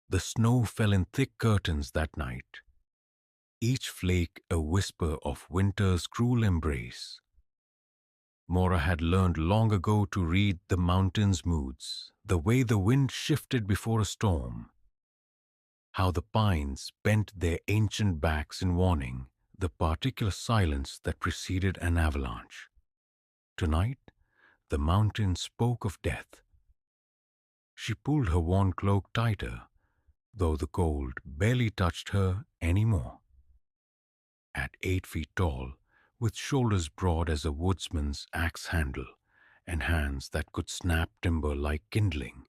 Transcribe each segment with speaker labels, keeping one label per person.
Speaker 1: The snow fell in thick curtains that night, each flake a whisper of winter's cruel embrace. Mora had learned long ago to read the mountain's moods, the way the wind shifted before a storm, how the pines bent their ancient backs in warning, the particular silence that preceded an avalanche. Tonight, the mountain spoke of death. She pulled her worn cloak tighter, though the cold barely touched her any more. At 8 feet tall, with shoulders broad as a woodsman's axe handle and hands that could snap timber like kindling,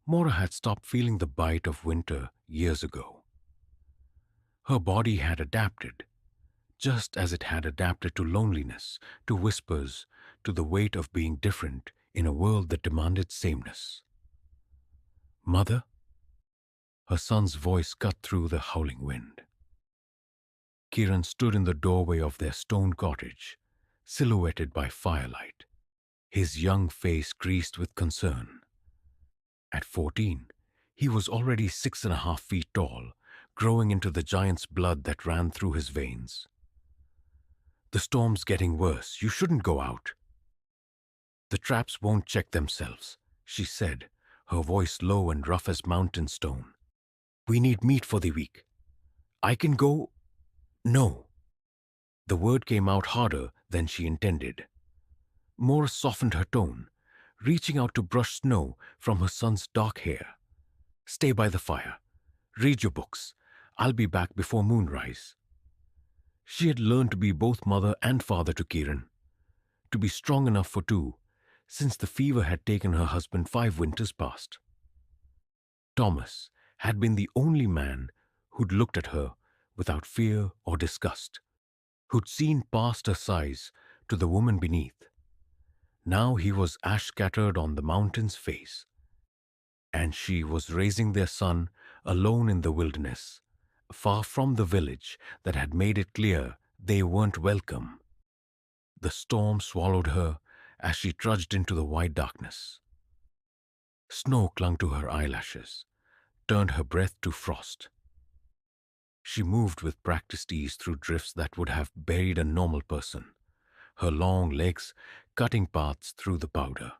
Speaker 1: Mora had stopped feeling the bite of winter years ago. Her body had adapted, just as it had adapted to loneliness, to whispers, to the weight of being different in a world that demanded sameness. "Mother?" Her son's voice cut through the howling wind. Kieran stood in the doorway of their stone cottage, silhouetted by firelight, his young face creased with concern. At 14, he was already 6.5 feet tall, growing into the giant's blood that ran through his veins. "The storm's getting worse. You shouldn't go out." "The traps won't check themselves," she said, her voice low and rough as mountain stone. "We need meat for the week. I can go—" "No." The word came out harder than she intended. More softened her tone, reaching out to brush snow from her son's dark hair. "Stay by the fire. Read your books. I'll be back before moonrise." She had learned to be both mother and father to Kieran, to be strong enough for two, since the fever had taken her husband 5 winters past. Thomas had been the only man who'd looked at her without fear or disgust, who'd seen past her size to the woman beneath. Now he was ash-scattered on the mountain's face, and she was raising their son alone in the wilderness, far from the village that had made it clear they weren't welcome. The storm swallowed her as she trudged into the white darkness. Snow clung to her eyelashes, turned her breath to frost. She moved with practiced ease through drifts that would have buried a normal person, her long legs cutting paths through the powder.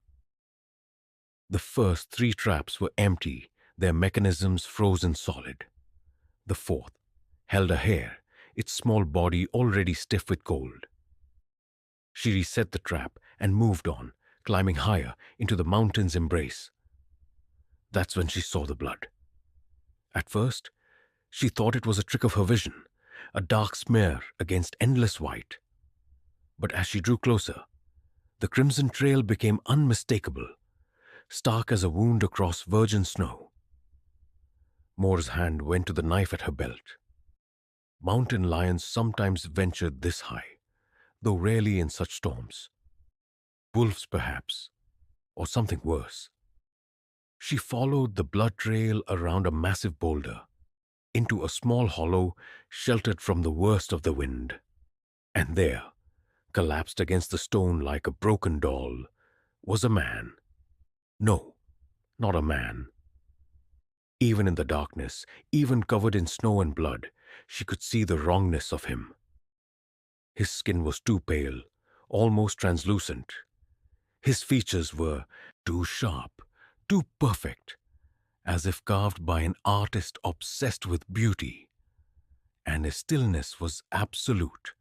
Speaker 1: The first 3 traps were empty, their mechanisms frozen solid. The fourth held a hare, its small body already stiff with cold. She reset the trap and moved on, climbing higher into the mountain's embrace. That's when she saw the blood. At first, she thought it was a trick of her vision, a dark smear against endless white. But as she drew closer, the crimson trail became unmistakable, stark as a wound across virgin snow. Moore's hand went to the knife at her belt. Mountain lions sometimes ventured this high, though rarely in such storms. Wolves, perhaps, or something worse. She followed the blood trail around a massive boulder, into a small hollow sheltered from the worst of the wind. And there, collapsed against the stone like a broken doll, was a man. No, not a man. Even in the darkness, even covered in snow and blood, she could see the wrongness of him. His skin was too pale, almost translucent. His features were too sharp, too perfect, as if carved by an artist obsessed with beauty. And his stillness was absolute.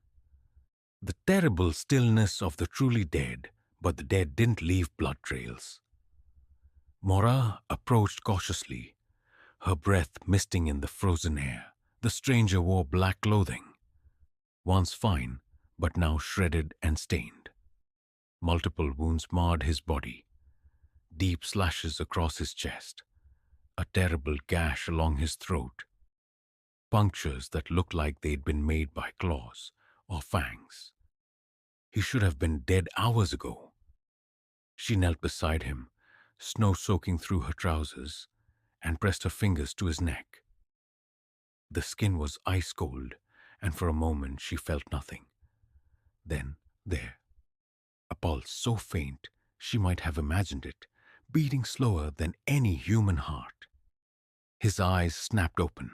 Speaker 1: The terrible stillness of the truly dead, but the dead didn't leave blood trails. Mora approached cautiously, her breath misting in the frozen air. The stranger wore black clothing, once fine, but now shredded and stained. Multiple wounds marred his body, deep slashes across his chest, a terrible gash along his throat, punctures that looked like they'd been made by claws or fangs. He should have been dead hours ago. She knelt beside him, snow soaking through her trousers, and pressed her fingers to his neck. The skin was ice cold, and for a moment she felt nothing. Then, there, a pulse so faint she might have imagined it, beating slower than any human heart. His eyes snapped open.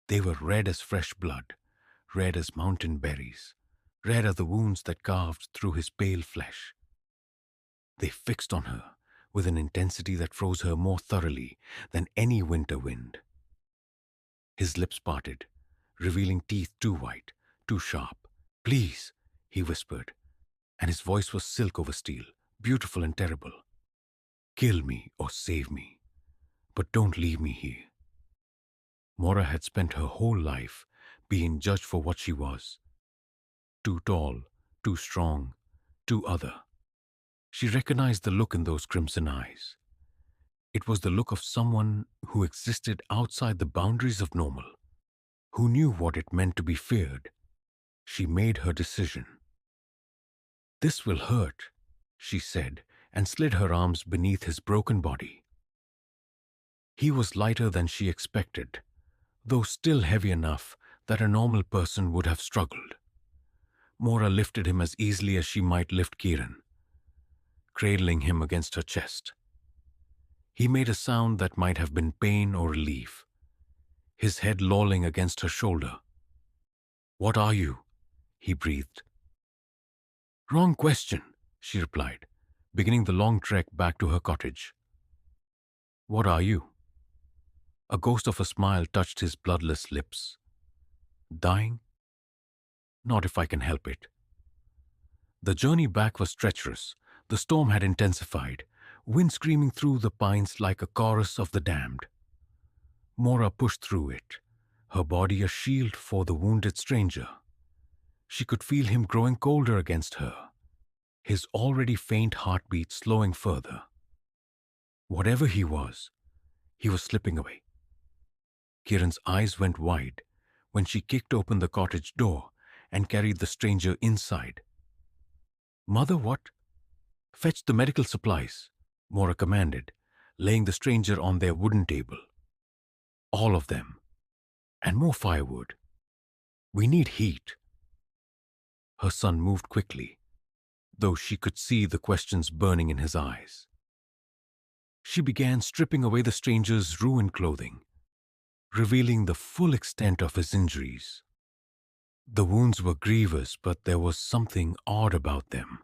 Speaker 1: They were red as fresh blood, red as mountain berries, red as the wounds that carved through his pale flesh. They fixed on her with an intensity that froze her more thoroughly than any winter wind. His lips parted, revealing teeth too white, too sharp. "Please," he whispered, and his voice was silk over steel, beautiful and terrible. "Kill me or save me, but don't leave me here." Mora had spent her whole life being judged for what she was. Too tall, too strong, too other. She recognized the look in those crimson eyes. It was the look of someone who existed outside the boundaries of normal, who knew what it meant to be feared. She made her decision. "This will hurt," she said, and slid her arms beneath his broken body. He was lighter than she expected, though still heavy enough that a normal person would have struggled. Mora lifted him as easily as she might lift Kieran, cradling him against her chest. He made a sound that might have been pain or relief, his head lolling against her shoulder. "What are you?" he breathed. "Wrong question," she replied, beginning the long trek back to her cottage. "What are you?" A ghost of a smile touched his bloodless lips. "Dying? Not if I can help it." The journey back was treacherous. The storm had intensified, wind screaming through the pines like a chorus of the damned. Mora pushed through it, her body a shield for the wounded stranger. She could feel him growing colder against her, his already faint heartbeat slowing further. Whatever he was slipping away. Kieran's eyes went wide when she kicked open the cottage door and carried the stranger inside. "Mother, what?" "Fetch the medical supplies," Mora commanded, laying the stranger on their wooden table. "All of them. And more firewood. We need heat." Her son moved quickly, though she could see the questions burning in his eyes. She began stripping away the stranger's ruined clothing, revealing the full extent of his injuries. The wounds were grievous, but there was something odd about them.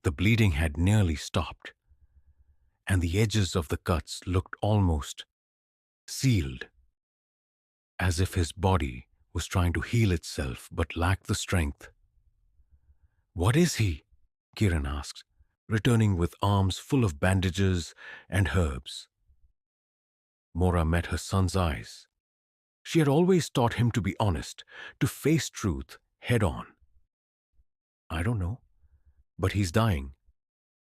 Speaker 1: The bleeding had nearly stopped, and the edges of the cuts looked almost sealed, as if his body was trying to heal itself but lacked the strength. "What is he?" Kieran asked, returning with arms full of bandages and herbs. Mora met her son's eyes. She had always taught him to be honest, to face truth head on. "I don't know, but he's dying,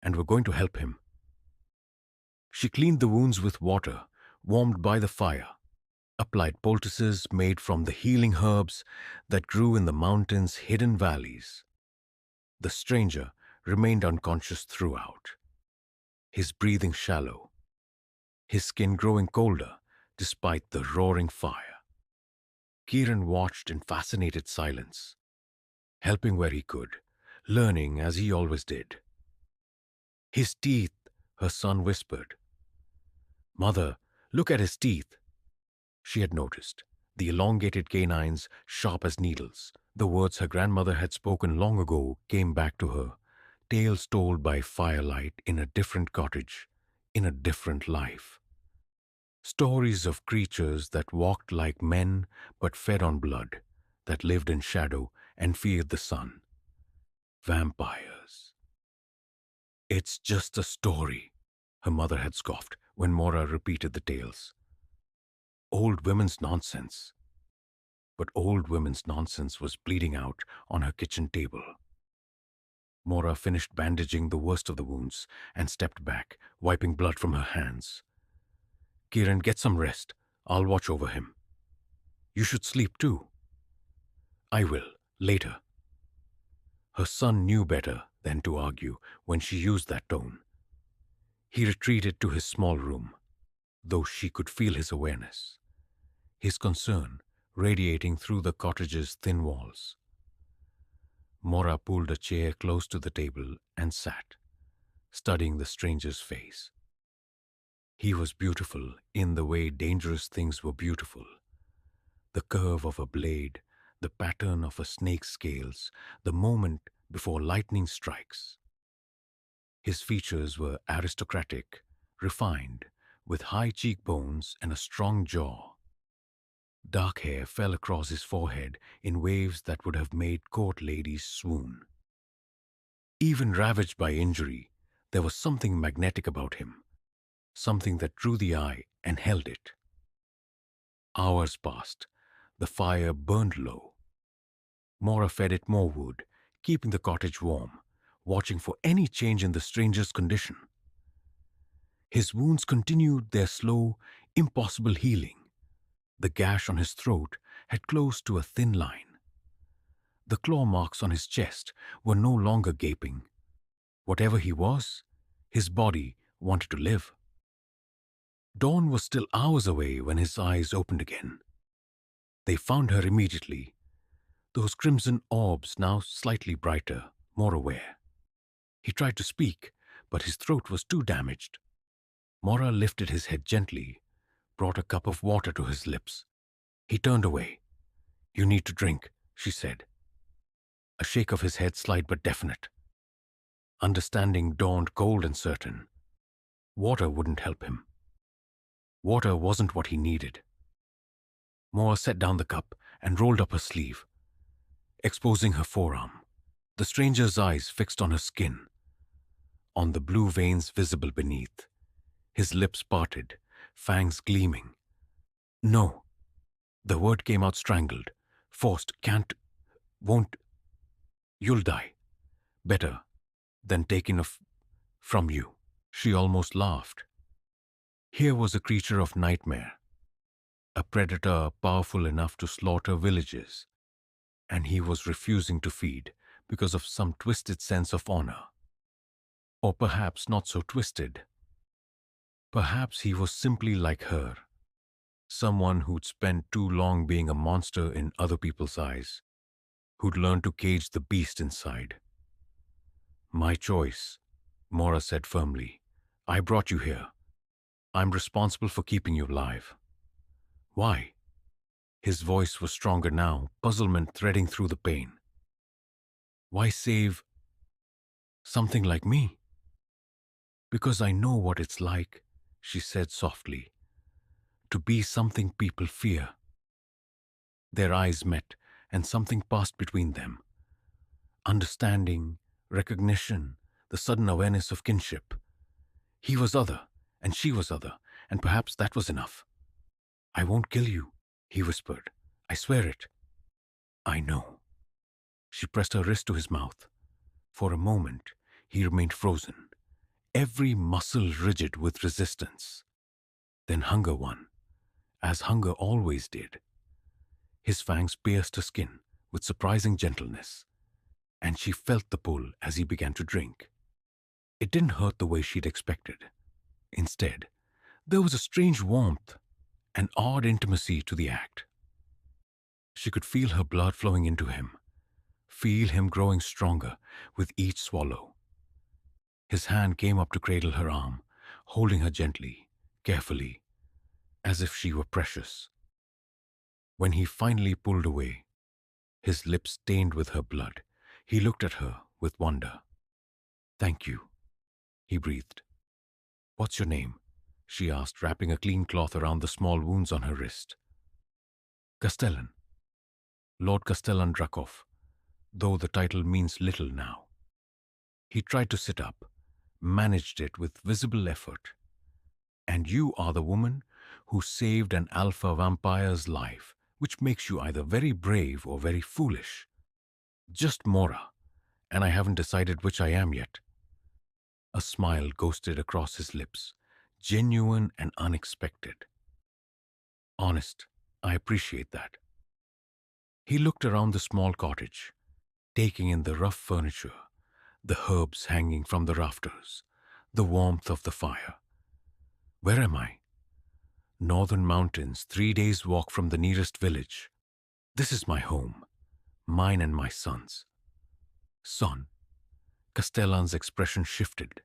Speaker 1: and we're going to help him." She cleaned the wounds with water, warmed by the fire, applied poultices made from the healing herbs that grew in the mountain's hidden valleys. The stranger remained unconscious throughout, his breathing shallow, his skin growing colder despite the roaring fire. Kieran watched in fascinated silence, helping where he could, learning as he always did. "His teeth," her son whispered. "Mother, look at his teeth." She had noticed, the elongated canines sharp as needles. The words her grandmother had spoken long ago came back to her, tales told by firelight in a different cottage, in a different life. Stories of creatures that walked like men but fed on blood, that lived in shadow and feared the sun. Vampires. "It's just a story," her mother had scoffed when Mora repeated the tales. Old women's nonsense. But old women's nonsense was bleeding out on her kitchen table. Mora finished bandaging the worst of the wounds and stepped back, wiping blood from her hands. "Kieran, get some rest. I'll watch over him." "You should sleep too." "I will, later." Her son knew better than to argue when she used that tone. He retreated to his small room, though she could feel his awareness, his concern radiating through the cottage's thin walls. Mora pulled a chair close to the table and sat, studying the stranger's face. He was beautiful in the way dangerous things were beautiful. The curve of a blade, the pattern of a snake's scales, the moment before lightning strikes. His features were aristocratic, refined, with high cheekbones and a strong jaw. Dark hair fell across his forehead in waves that would have made court ladies swoon. Even ravaged by injury, there was something magnetic about him, something that drew the eye and held it. Hours passed. The fire burned low. Mora fed it more wood, keeping the cottage warm, watching for any change in the stranger's condition. His wounds continued their slow, impossible healing. The gash on his throat had closed to a thin line. The claw marks on his chest were no longer gaping. Whatever he was, his body wanted to live. Dawn was still hours away when his eyes opened again. They found her immediately, those crimson orbs now slightly brighter, more aware. He tried to speak, but his throat was too damaged. Mora lifted his head gently, brought a cup of water to his lips. He turned away. "You need to drink," she said. A shake of his head, slight but definite. Understanding dawned cold and certain. Water wouldn't help him. Water wasn't what he needed. Mora set down the cup and rolled up her sleeve, exposing her forearm, the stranger's eyes fixed on her skin, on the blue veins visible beneath. His lips parted, fangs gleaming. "No." The word came out strangled, forced. "Can't, won't. You'll die. Better than taken from you." She almost laughed. Here was a creature of nightmare, a predator powerful enough to slaughter villages, and he was refusing to feed because of some twisted sense of honor. Or perhaps not so twisted. Perhaps he was simply like her, someone who'd spent too long being a monster in other people's eyes, who'd learned to cage the beast inside. "My choice," Mora said firmly. "I brought you here. I'm responsible for keeping you alive." "Why?" His voice was stronger now, puzzlement threading through the pain. "Why save something like me?" "Because I know what it's like," she said softly, "to be something people fear." Their eyes met, and something passed between them. Understanding, recognition, the sudden awareness of kinship. He was other, and she was other, and perhaps that was enough. "I won't kill you," he whispered. "I swear it." "I know." She pressed her wrist to his mouth. For a moment, he remained frozen, every muscle rigid with resistance. Then hunger won, as hunger always did. His fangs pierced her skin with surprising gentleness, and she felt the pull as he began to drink. It didn't hurt the way she'd expected. Instead, there was a strange warmth, an odd intimacy to the act. She could feel her blood flowing into him, feel him growing stronger with each swallow. His hand came up to cradle her arm, holding her gently, carefully, as if she were precious. When he finally pulled away, his lips stained with her blood, he looked at her with wonder. "Thank you," he breathed. "What's your name?" she asked, wrapping a clean cloth around the small wounds on her wrist. "Castellan. Lord Castellan Drakov, though the title means little now." He tried to sit up, managed it with visible effort. "And you are the woman who saved an alpha vampire's life, which makes you either very brave or very foolish." "Just Mora, and I haven't decided which I am yet." A smile ghosted across his lips, genuine and unexpected. "Honest, I appreciate that." He looked around the small cottage, taking in the rough furniture, the herbs hanging from the rafters, the warmth of the fire. "Where am I?" "Northern mountains, 3 days' walk from the nearest village. This is my home, mine and my son's." "Son." Castellan's expression shifted,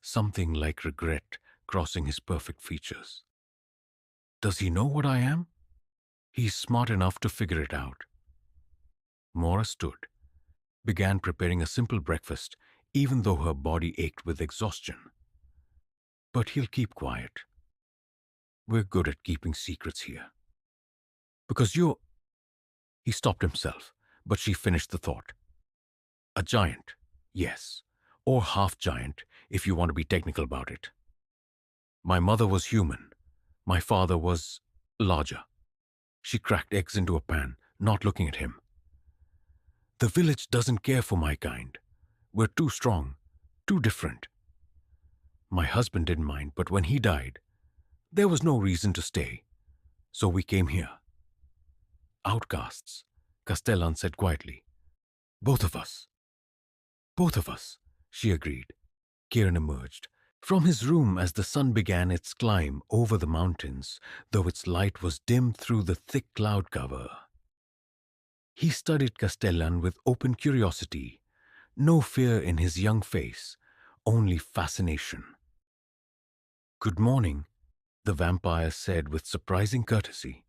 Speaker 1: something like regret crossing his perfect features. Does he know what I am? He's smart enough to figure it out. Mora stood, began preparing a simple breakfast, even though her body ached with exhaustion. But he'll keep quiet. We're good at keeping secrets here. Because you're... He stopped himself, but she finished the thought. A giant, yes, or half-giant, if you want to be technical about it. My mother was human. My father was larger. She cracked eggs into a pan, not looking at him. The village doesn't care for my kind. We're too strong, too different. My husband didn't mind, but when he died, there was no reason to stay. So we came here. Outcasts, Castellan said quietly. Both of us. Both of us, she agreed. Kieran emerged from his room as the sun began its climb over the mountains, though its light was dimmed through the thick cloud cover. He studied Castellan with open curiosity, no fear in his young face, only fascination. Good morning, the vampire said with surprising courtesy.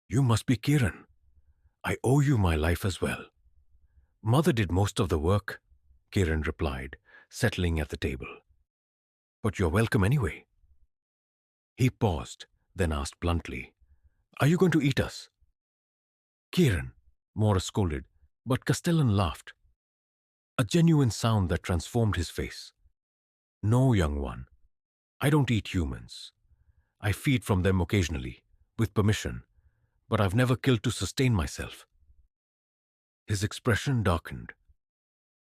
Speaker 1: You must be Kieran. I owe you my life as well. Mother did most of the work, Kieran replied, settling at the table. But you're welcome anyway. He paused, then asked bluntly, Are you going to eat us? Kieran, Mora scolded, but Castellan laughed. A genuine sound that transformed his face. No, young one. I don't eat humans. I feed from them occasionally, with permission, but I've never killed to sustain myself. His expression darkened.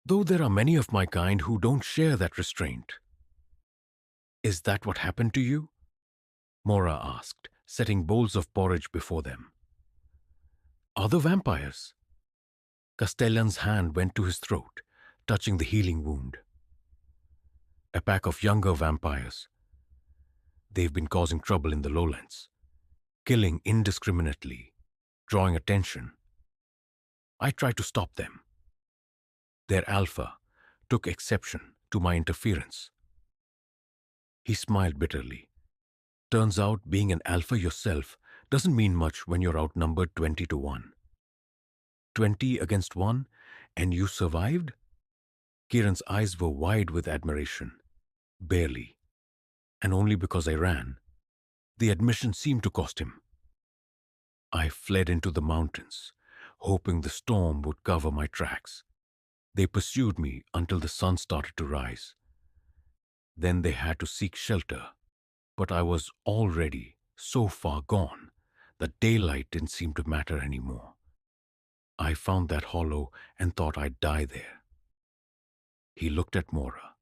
Speaker 1: Though there are many of my kind who don't share that restraint. Is that what happened to you? Mora asked, setting bowls of porridge before them. Other vampires? Castellan's hand went to his throat, touching the healing wound. A pack of younger vampires. They've been causing trouble in the lowlands, killing indiscriminately, drawing attention. I tried to stop them. Their alpha took exception to my interference. He smiled bitterly. Turns out being an alpha yourself doesn't mean much when you're outnumbered 20-1. 20 against 1, and you survived? Kieran's eyes were wide with admiration. Barely. And only because I ran. The admission seemed to cost him. I fled into the mountains, hoping the storm would cover my tracks. They pursued me until the sun started to rise. Then they had to seek shelter, but I was already so far gone that daylight didn't seem to matter anymore. I found that hollow and thought I'd die there. He looked at Mora,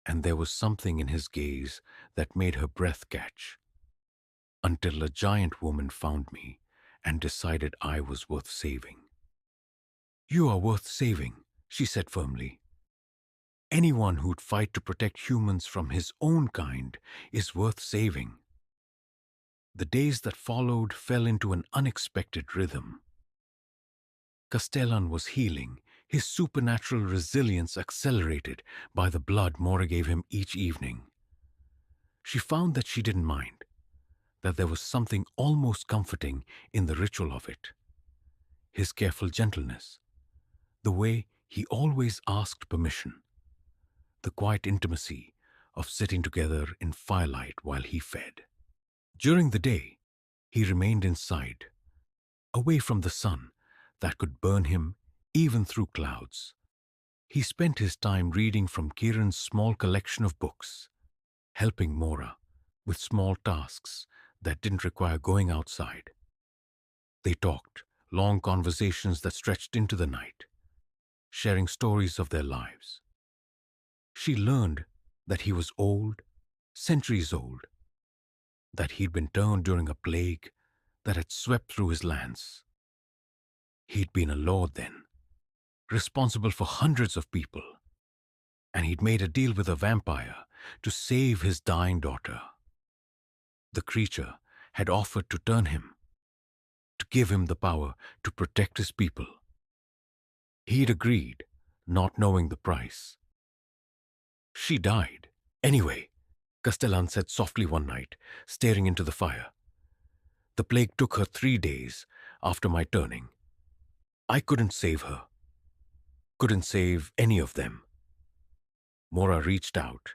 Speaker 1: and there was something in his gaze that made her breath catch. Until a giant woman found me and decided I was worth saving. You are worth saving, she said firmly. Anyone who'd fight to protect humans from his own kind is worth saving. The days that followed fell into an unexpected rhythm. Castellan was healing, his supernatural resilience accelerated by the blood Mora gave him each evening. She found that she didn't mind, that there was something almost comforting in the ritual of it. His careful gentleness, the way he always asked permission, the quiet intimacy of sitting together in firelight while he fed. During the day, he remained inside, away from the sun that could burn him even through clouds. He spent his time reading from Kieran's small collection of books, helping Mora with small tasks that didn't require going outside. They talked, long conversations that stretched into the night, sharing stories of their lives. She learned that he was old, centuries old, that he'd been turned during a plague that had swept through his lands. He'd been a lord then, responsible for hundreds of people, and he'd made a deal with a vampire to save his dying daughter. The creature had offered to turn him, to give him the power to protect his people. He'd agreed, not knowing the price. She died, anyway, Castellan said softly one night, staring into the fire. The plague took her 3 days after my turning. I couldn't save her. Couldn't save any of them. Mora reached out,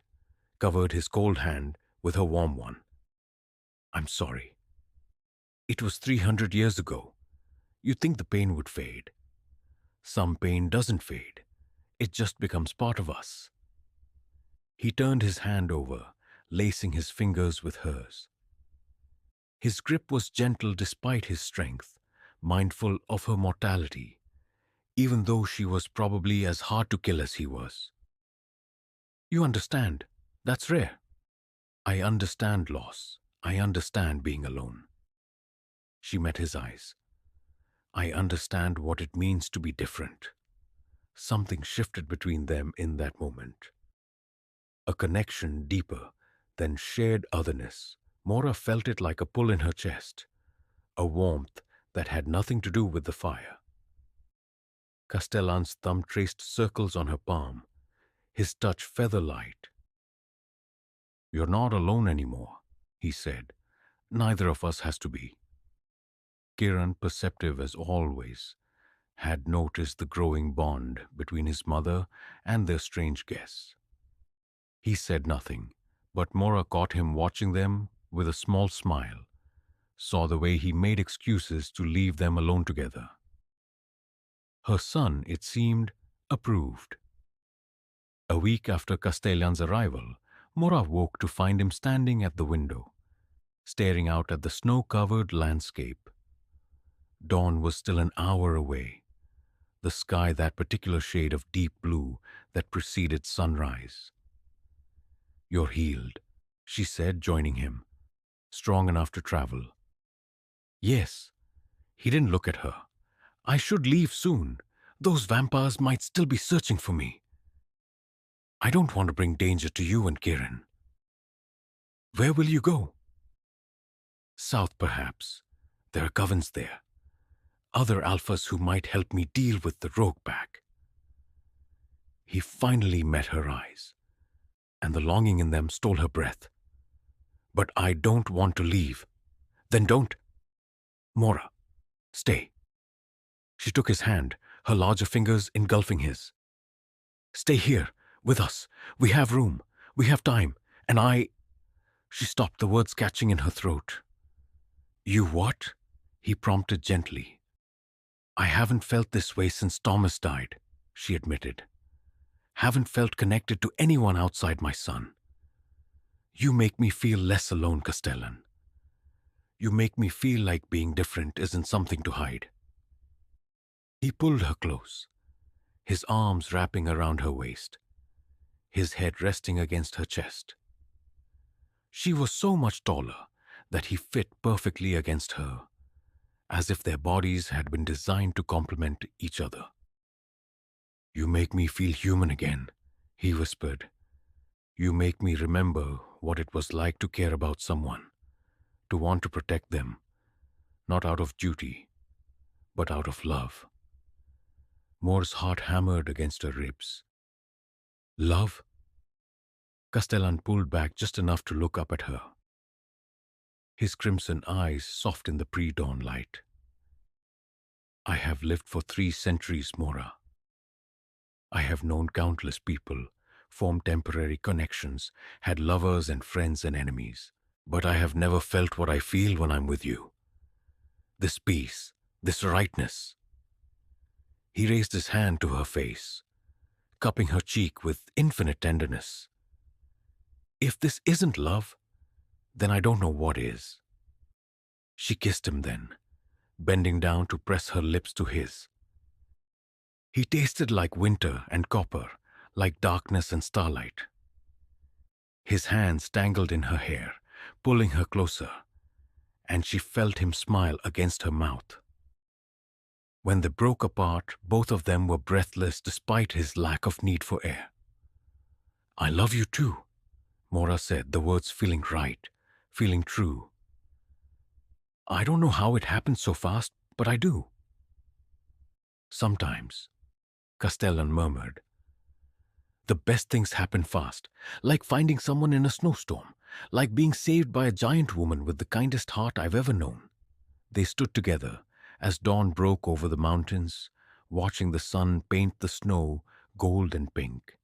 Speaker 1: covered his cold hand with her warm one. I'm sorry. It was 300 years ago. You'd think the pain would fade. Some pain doesn't fade. It just becomes part of us. He turned his hand over, lacing his fingers with hers. His grip was gentle despite his strength, mindful of her mortality, even though she was probably as hard to kill as he was. You understand. That's rare. I understand loss. I understand being alone. She met his eyes. I understand what it means to be different. Something shifted between them in that moment. A connection deeper than shared otherness. Mora felt it like a pull in her chest, a warmth that had nothing to do with the fire. Castellan's thumb traced circles on her palm, his touch feather-light. You're not alone anymore, he said. Neither of us has to be. Kiran, perceptive as always, had noticed the growing bond between his mother and their strange guests. He said nothing, but Mora caught him watching them with a small smile, saw the way he made excuses to leave them alone together. Her son, it seemed, approved. A week after Castellan's arrival, Mora woke to find him standing at the window, staring out at the snow-covered landscape. Dawn was still an hour away, the sky that particular shade of deep blue that preceded sunrise. You're healed, she said, joining him, strong enough to travel. Yes. He didn't look at her. I should leave soon. Those vampires might still be searching for me. I don't want to bring danger to you and Kiran. Where will you go? South, perhaps. There are covens there. Other alphas who might help me deal with the rogue pack. He finally met her eyes, and the longing in them stole her breath. But I don't want to leave. Then don't. Mora, stay. She took his hand, her larger fingers engulfing his. Stay here, with us. We have room. We have time. And I... She stopped, the words catching in her throat. You what? He prompted gently. I haven't felt this way since Thomas died, she admitted. Haven't felt connected to anyone outside my son. You make me feel less alone, Castellan. You make me feel like being different isn't something to hide. He pulled her close, his arms wrapping around her waist, his head resting against her chest. She was so much taller that he fit perfectly against her, as if their bodies had been designed to complement each other. You make me feel human again, he whispered. You make me remember what it was like to care about someone, to want to protect them, not out of duty, but out of love. More's heart hammered against her ribs. Love? Castellan pulled back just enough to look up at her. His crimson eyes soft in the pre-dawn light. I have lived for 3 centuries, Mora. I have known countless people, formed temporary connections, had lovers and friends and enemies. But I have never felt what I feel when I'm with you. This peace, this rightness. He raised his hand to her face, cupping her cheek with infinite tenderness. If this isn't love, then I don't know what is. She kissed him then, bending down to press her lips to his. He tasted like winter and copper, like darkness and starlight. His hands tangled in her hair, pulling her closer, and she felt him smile against her mouth. When they broke apart, both of them were breathless despite his lack of need for air. I love you too, Mora said, the words feeling right, feeling true. I don't know how it happened so fast, but I do. Sometimes, Castellan murmured. The best things happen fast, like finding someone in a snowstorm, like being saved by a giant woman with the kindest heart I've ever known. They stood together as dawn broke over the mountains, watching the sun paint the snow gold and pink.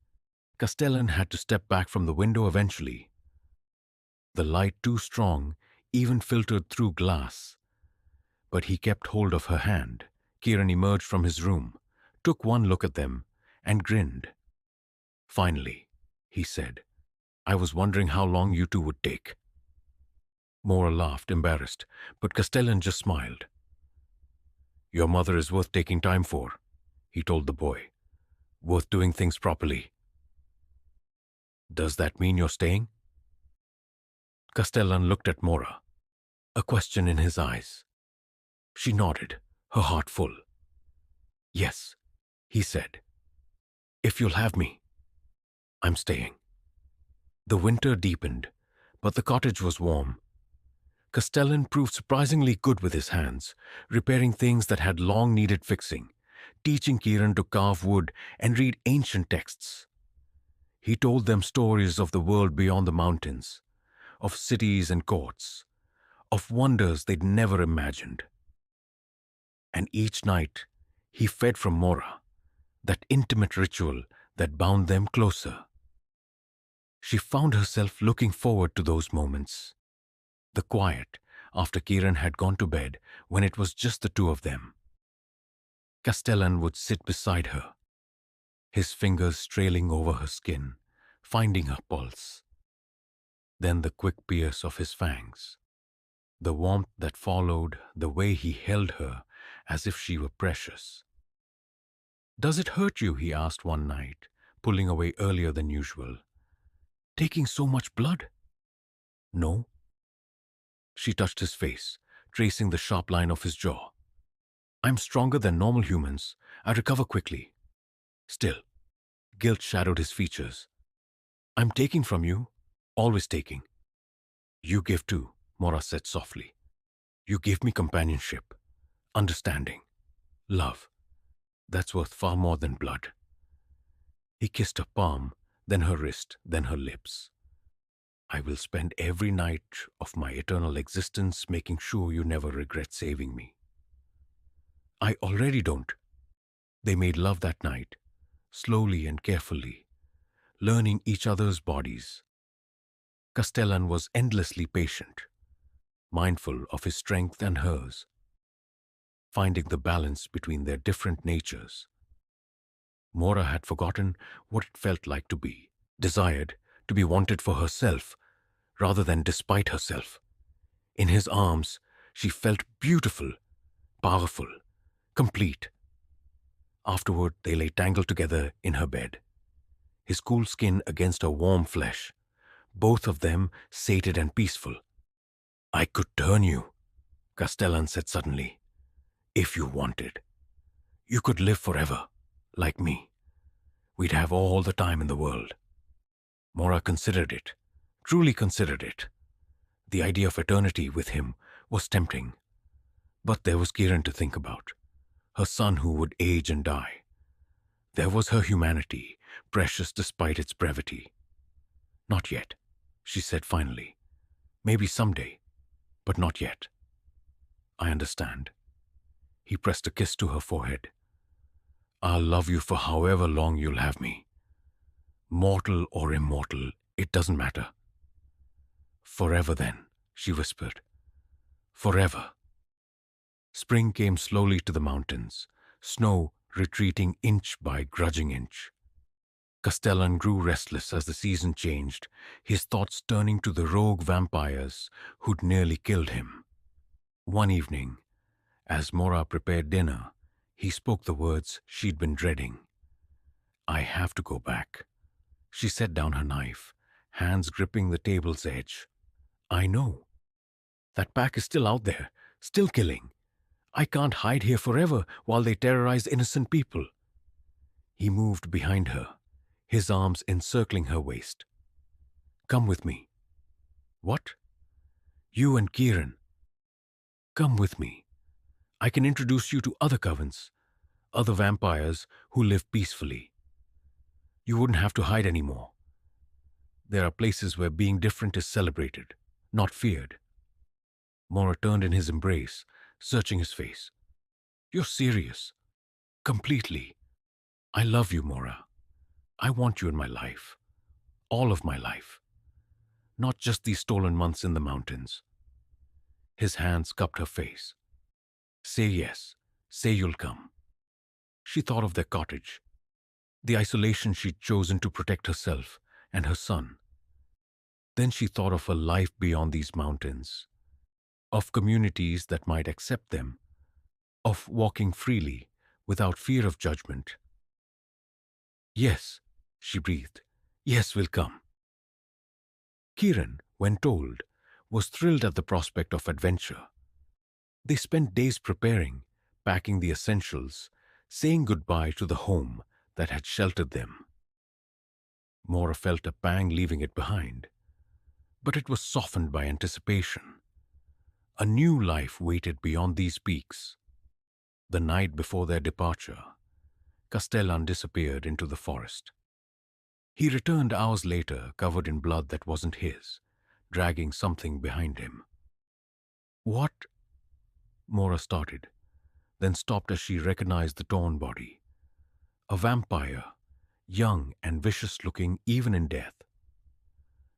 Speaker 1: Castellan had to step back from the window eventually. The light, too strong, even filtered through glass. But he kept hold of her hand. Kieran emerged from his room, took one look at them, and grinned. "Finally," he said. "I was wondering how long you two would take." Mora laughed, embarrassed, but Castellan just smiled. "Your mother is worth taking time for," he told the boy. "Worth doing things properly." "Does that mean you're staying?" Castellan looked at Mora, a question in his eyes. She nodded, her heart full. "Yes," he said. "If you'll have me, I'm staying." The winter deepened, but the cottage was warm. Castellan proved surprisingly good with his hands, repairing things that had long needed fixing, teaching Kieran to carve wood and read ancient texts. He told them stories of the world beyond the mountains, of cities and courts, of wonders they'd never imagined. And each night, he fed from Mora, that intimate ritual that bound them closer. She found herself looking forward to those moments. The quiet, after Kieran had gone to bed, when it was just the two of them. Castellan would sit beside her, his fingers trailing over her skin, finding her pulse. Then the quick pierce of his fangs. The warmth that followed, the way he held her as if she were precious. "Does it hurt you?" he asked one night, pulling away earlier than usual. "Taking so much blood?" "No." She touched his face, tracing the sharp line of his jaw. "I'm stronger than normal humans. I recover quickly." Still, guilt shadowed his features. "I'm taking from you, always taking." "You give too," Mora said softly. "You give me companionship, understanding, love. That's worth far more than blood." He kissed her palm, then her wrist, then her lips. "I will spend every night of my eternal existence making sure you never regret saving me." "I already don't." They made love that night, slowly and carefully, learning each other's bodies. Castellan was endlessly patient, mindful of his strength and hers, finding the balance between their different natures. Mora had forgotten what it felt like to be desired, to be wanted for herself, rather than despite herself. In his arms, she felt beautiful, powerful, complete. Afterward, they lay tangled together in her bed, his cool skin against her warm flesh, both of them sated and peaceful. "I could turn you," Castellan said suddenly, "if you wanted. You could live forever, like me. We'd have all the time in the world." Mora considered it, truly considered it. The idea of eternity with him was tempting. But there was Kieran to think about, her son who would age and die. There was her humanity, precious despite its brevity. "Not yet," she said finally. "Maybe someday, but not yet." "I understand." He pressed a kiss to her forehead. "I'll love you for however long you'll have me. Mortal or immortal, it doesn't matter." "Forever then," she whispered. "Forever." Spring came slowly to the mountains, snow retreating inch by grudging inch. Castellan grew restless as the season changed, his thoughts turning to the rogue vampires who'd nearly killed him. One evening, as Mora prepared dinner, he spoke the words she'd been dreading. "I have to go back." She set down her knife, hands gripping the table's edge. "I know. That pack is still out there, still killing. I can't hide here forever while they terrorize innocent people." He moved behind her, his arms encircling her waist. "Come with me." "What?" "You and Kieran. Come with me. I can introduce you to other covens, other vampires who live peacefully. You wouldn't have to hide anymore. There are places where being different is celebrated, not feared. Mora turned in his embrace, searching his face. You're serious. Completely. I love you, Mora. I want you in my life. All of my life. Not just these stolen months in the mountains. His hands cupped her face. Say yes. Say you'll come. She thought of their cottage, the isolation she'd chosen to protect herself and her son. Then she thought of a life beyond these mountains, of communities that might accept them, of walking freely without fear of judgment. Yes, she breathed. Yes, we'll come. Kiran, when told, was thrilled at the prospect of adventure. They spent days preparing, packing the essentials, saying goodbye to the home that had sheltered them. Mora felt a pang leaving it behind, but it was softened by anticipation. A new life waited beyond these peaks. The night before their departure, Castellan disappeared into the forest. He returned hours later, covered in blood that wasn't his, dragging something behind him. What? Mora started, then stopped as she recognized the torn body. A vampire, young and vicious-looking even in death.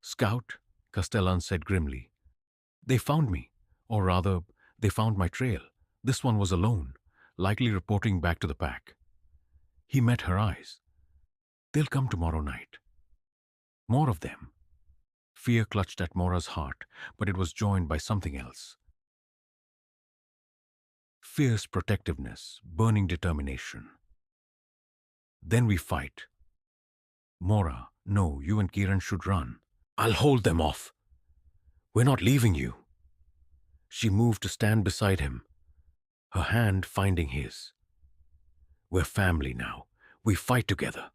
Speaker 1: Scout, Castellan said grimly. They found me, or rather, they found my trail. This one was alone, likely reporting back to the pack. He met her eyes. They'll come tomorrow night. More of them. Fear clutched at Mora's heart, but it was joined by something else. Fierce protectiveness, burning determination. Then we fight. Mora, no, you and Kiran should run. I'll hold them off. We're not leaving you. She moved to stand beside him, her hand finding his. We're family now. We fight together.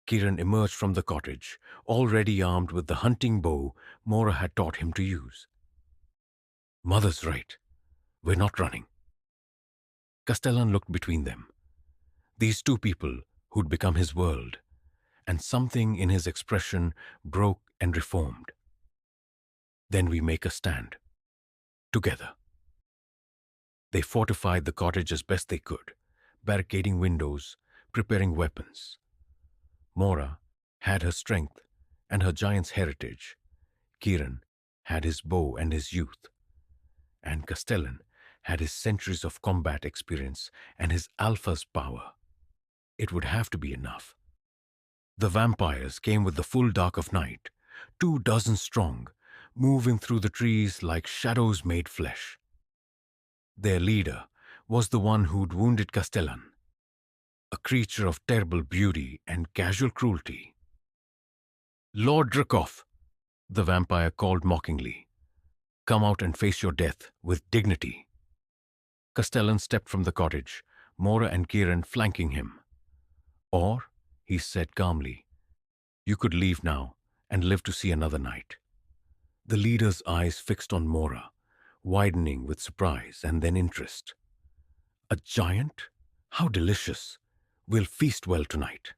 Speaker 1: Kiran emerged from the cottage, already armed with the hunting bow Mora had taught him to use. Mother's right. We're not running. Castellan looked between them. These two people who'd become his world, and something in his expression broke and reformed. Then we make a stand. Together. They fortified the cottage as best they could, barricading windows, preparing weapons. Mora had her strength and her giant's heritage. Kiran had his bow and his youth. And Castellan had his centuries of combat experience and his alpha's power. It would have to be enough. The vampires came with the full dark of night, 24 strong, moving through the trees like shadows made flesh. Their leader was the one who'd wounded Castellan, a creature of terrible beauty and casual cruelty. Lord Dracov, the vampire called mockingly, come out and face your death with dignity. Castellan stepped from the cottage, Mora and Kiran flanking him. Or, he said calmly, you could leave now and live to see another night. The leader's eyes fixed on Mora, widening with surprise and then interest. A giant? How delicious. We'll feast well tonight.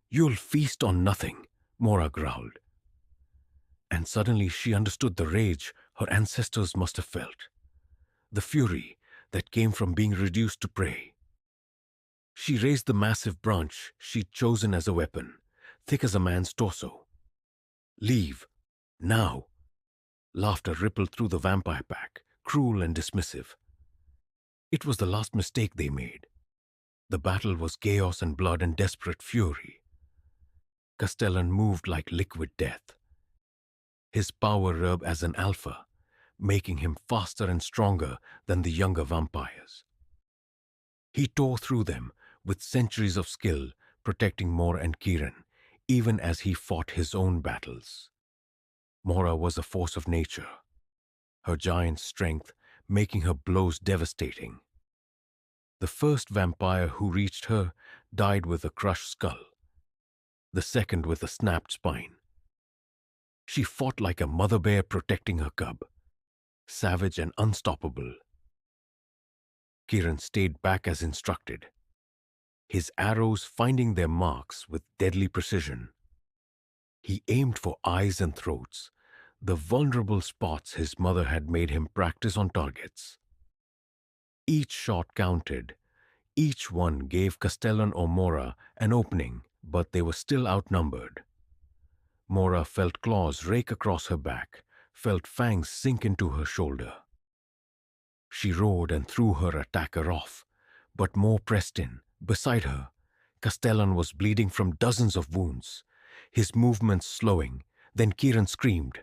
Speaker 1: You'll feast on nothing, Mora growled. And suddenly she understood the rage her ancestors must have felt, the fury that came from being reduced to prey. She raised the massive branch she'd chosen as a weapon, thick as a man's torso. Leave. Now. Laughter rippled through the vampire pack, cruel and dismissive. It was the last mistake they made. The battle was chaos and blood and desperate fury. Castellan moved like liquid death. His power rubbed as an alpha, making him faster and stronger than the younger vampires. He tore through them with centuries of skill, protecting Mora and Kiran, even as he fought his own battles. Mora was a force of nature, her giant strength making her blows devastating. The first vampire who reached her died with a crushed skull, the second with a snapped spine. She fought like a mother bear protecting her cub, savage and unstoppable. Kiran stayed back as instructed, his arrows finding their marks with deadly precision. He aimed for eyes and throats, the vulnerable spots his mother had made him practice on targets. Each shot counted. Each one gave Castellan or Mora an opening, but they were still outnumbered. Mora felt claws rake across her back, felt fangs sink into her shoulder. She roared and threw her attacker off, but Mo pressed in. Beside her, Castellan was bleeding from dozens of wounds, his movements slowing. Then Kieran screamed.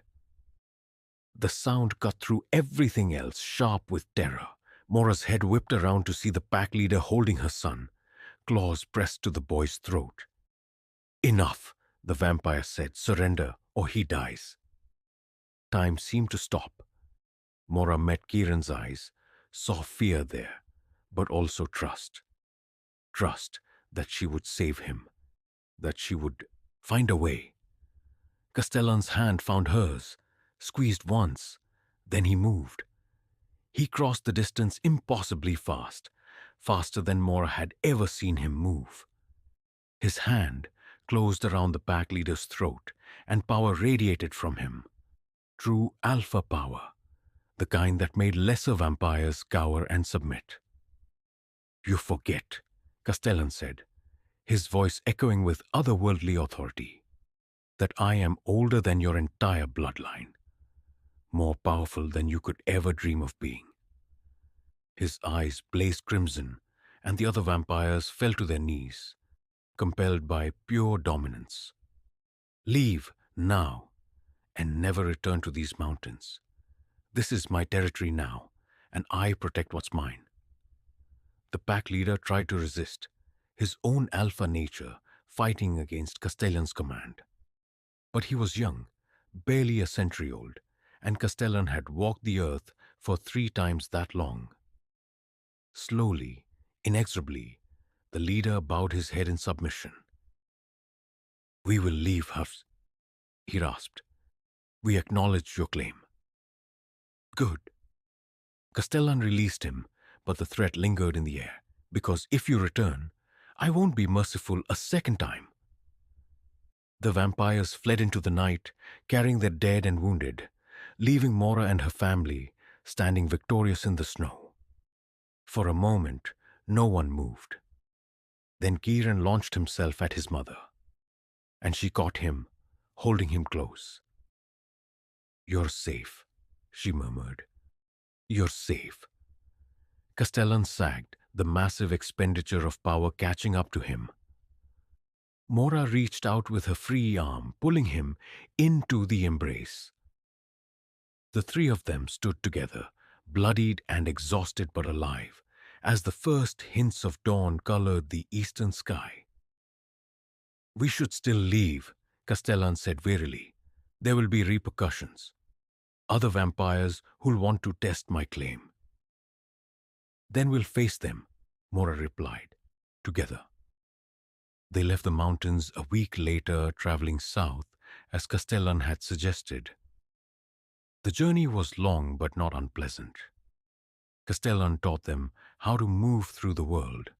Speaker 1: The sound cut through everything else, sharp with terror. Mora's head whipped around to see the pack leader holding her son, claws pressed to the boy's throat. Enough, the vampire said. Surrender, or he dies. Time seemed to stop. Mora met Kieran's eyes, saw fear there, but also trust. Trust that she would save him, that she would find a way. Castellan's hand found hers, squeezed once, then he moved. He crossed the distance impossibly fast, faster than Mora had ever seen him move. His hand closed around the pack leader's throat, and power radiated from him. True alpha power, the kind that made lesser vampires cower and submit. You forget, Castellan said, his voice echoing with otherworldly authority, that I am older than your entire bloodline, more powerful than you could ever dream of being. His eyes blazed crimson, and the other vampires fell to their knees, compelled by pure dominance. Leave now, and never return to these mountains. This is my territory now, and I protect what's mine. The pack leader tried to resist, his own alpha nature fighting against Castellan's command. But he was young, barely a century old, and Castellan had walked the earth for 3 times that long. Slowly, inexorably, the leader bowed his head in submission. We will leave, Hafs, he rasped. We acknowledge your claim. Good. Castellan released him, but the threat lingered in the air, because if you return, I won't be merciful a second time. The vampires fled into the night, carrying their dead and wounded, leaving Mora and her family standing victorious in the snow. For a moment, no one moved. Then Kieran launched himself at his mother, and she caught him, holding him close. You're safe, she murmured. You're safe. Castellan sagged, the massive expenditure of power catching up to him. Mora reached out with her free arm, pulling him into the embrace. The 3 of them stood together, bloodied and exhausted but alive, as the first hints of dawn colored the eastern sky. We should still leave, Castellan said wearily. There will be repercussions. Other vampires who'll want to test my claim. Then we'll face them, Mora replied, together. They left the mountains a week later, traveling south, as Castellan had suggested. The journey was long but not unpleasant. Castellan taught them how to move through the world,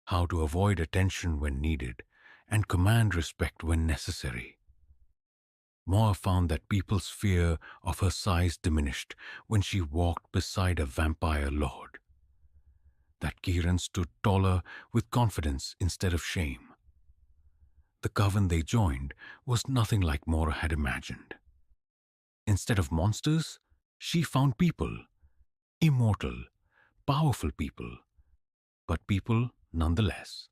Speaker 1: how to avoid attention when needed, and command respect when necessary. Mora found that people's fear of her size diminished when she walked beside a vampire lord. That Kieran stood taller with confidence instead of shame. The coven they joined was nothing like Mora had imagined. Instead of monsters, she found people. Immortal, powerful people, but people nonetheless.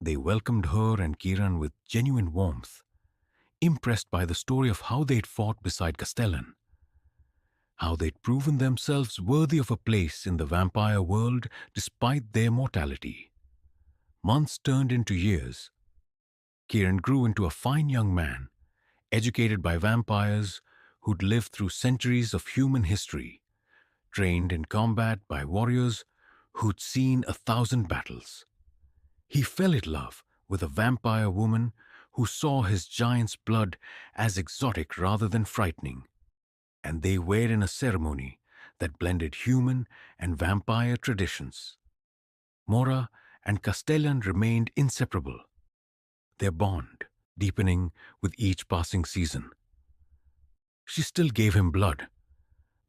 Speaker 1: They welcomed her and Kieran with genuine warmth, impressed by the story of how they'd fought beside Castellan, how they'd proven themselves worthy of a place in the vampire world despite their mortality. Months turned into years. Kieran grew into a fine young man, educated by vampires who'd lived through centuries of human history, trained in combat by warriors who'd seen 1,000 battles. He fell in love with a vampire woman who saw his giant's blood as exotic rather than frightening, and they wed in a ceremony that blended human and vampire traditions. Mora and Castellan remained inseparable. Their bond deepening with each passing season. She still gave him blood,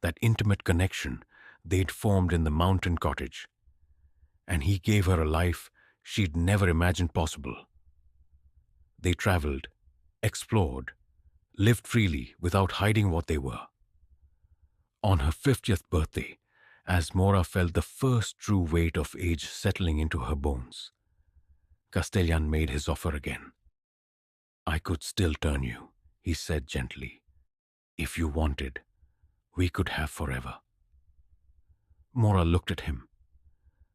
Speaker 1: that intimate connection they'd formed in the mountain cottage, and he gave her a life she'd never imagined possible. They traveled, explored, lived freely without hiding what they were. On her 50th birthday, as Mora felt the first true weight of age settling into her bones, Castellan made his offer again. "I could still turn you," he said gently. "If you wanted, we could have forever." Mora looked at him.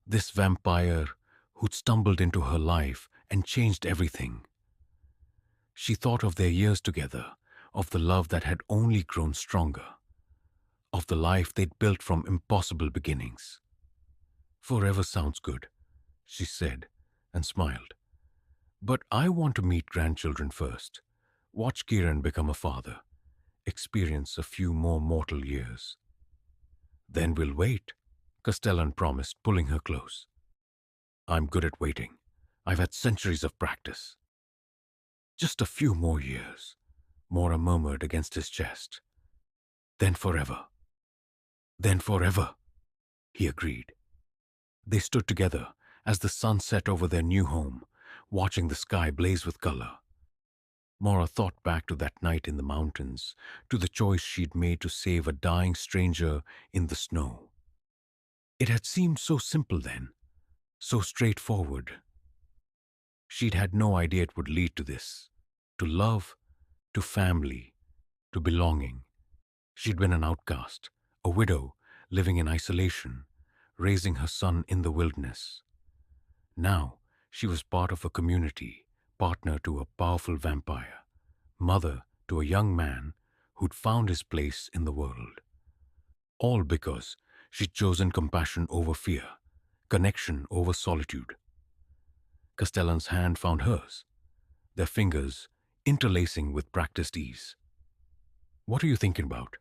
Speaker 1: This vampire who'd stumbled into her life and changed everything. She thought of their years together, of the love that had only grown stronger, of the life they'd built from impossible beginnings. "Forever sounds good," she said and smiled. "But I want to meet grandchildren first, watch Kiran become a father, experience a few more mortal years." "Then we'll wait," Castellan promised, pulling her close. "I'm good at waiting. I've had centuries of practice." "Just a few more years," Mora murmured against his chest. "Then forever." "Then forever," he agreed. They stood together as the sun set over their new home, watching the sky blaze with color. Mora thought back to that night in the mountains, to the choice she'd made to save a dying stranger in the snow. It had seemed so simple then, so straightforward. She'd had no idea it would lead to this, to love, to family, to belonging. She'd been an outcast, a widow living in isolation, raising her son in the wilderness. Now she was part of a community, partner to a powerful vampire, mother to a young man who'd found his place in the world. All because she'd chosen compassion over fear, connection over solitude. Castellan's hand found hers, their fingers interlacing with practiced ease. "What are you thinking about?"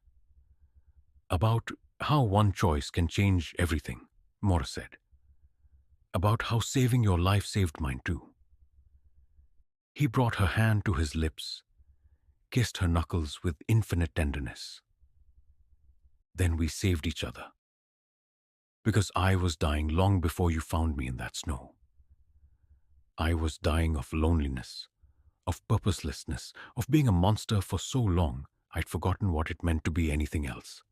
Speaker 1: "About how one choice can change everything," Mora said. "About how saving your life saved mine too." He brought her hand to his lips, kissed her knuckles with infinite tenderness. "Then we saved each other. Because I was dying long before you found me in that snow. I was dying of loneliness, of purposelessness, of being a monster for so long I'd forgotten what it meant to be anything else."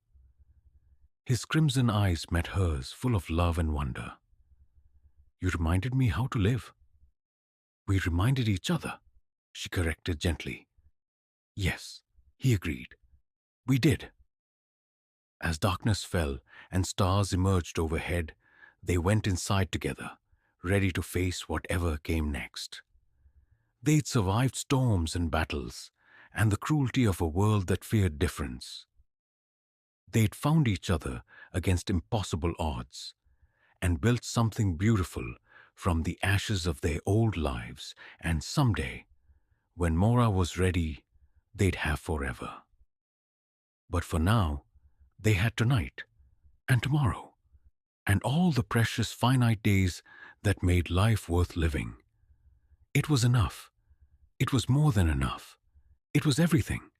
Speaker 1: His crimson eyes met hers, full of love and wonder. "You reminded me how to live." "We reminded each other," she corrected gently. "Yes," he agreed. "We did." As darkness fell and stars emerged overhead, they went inside together, ready to face whatever came next. They'd survived storms and battles, and the cruelty of a world that feared difference. They'd found each other against impossible odds, and built something beautiful from the ashes of their old lives, and someday, when Mora was ready, they'd have forever. But for now, they had tonight, and tomorrow, and all the precious finite days that made life worth living. It was enough. It was more than enough. It was everything.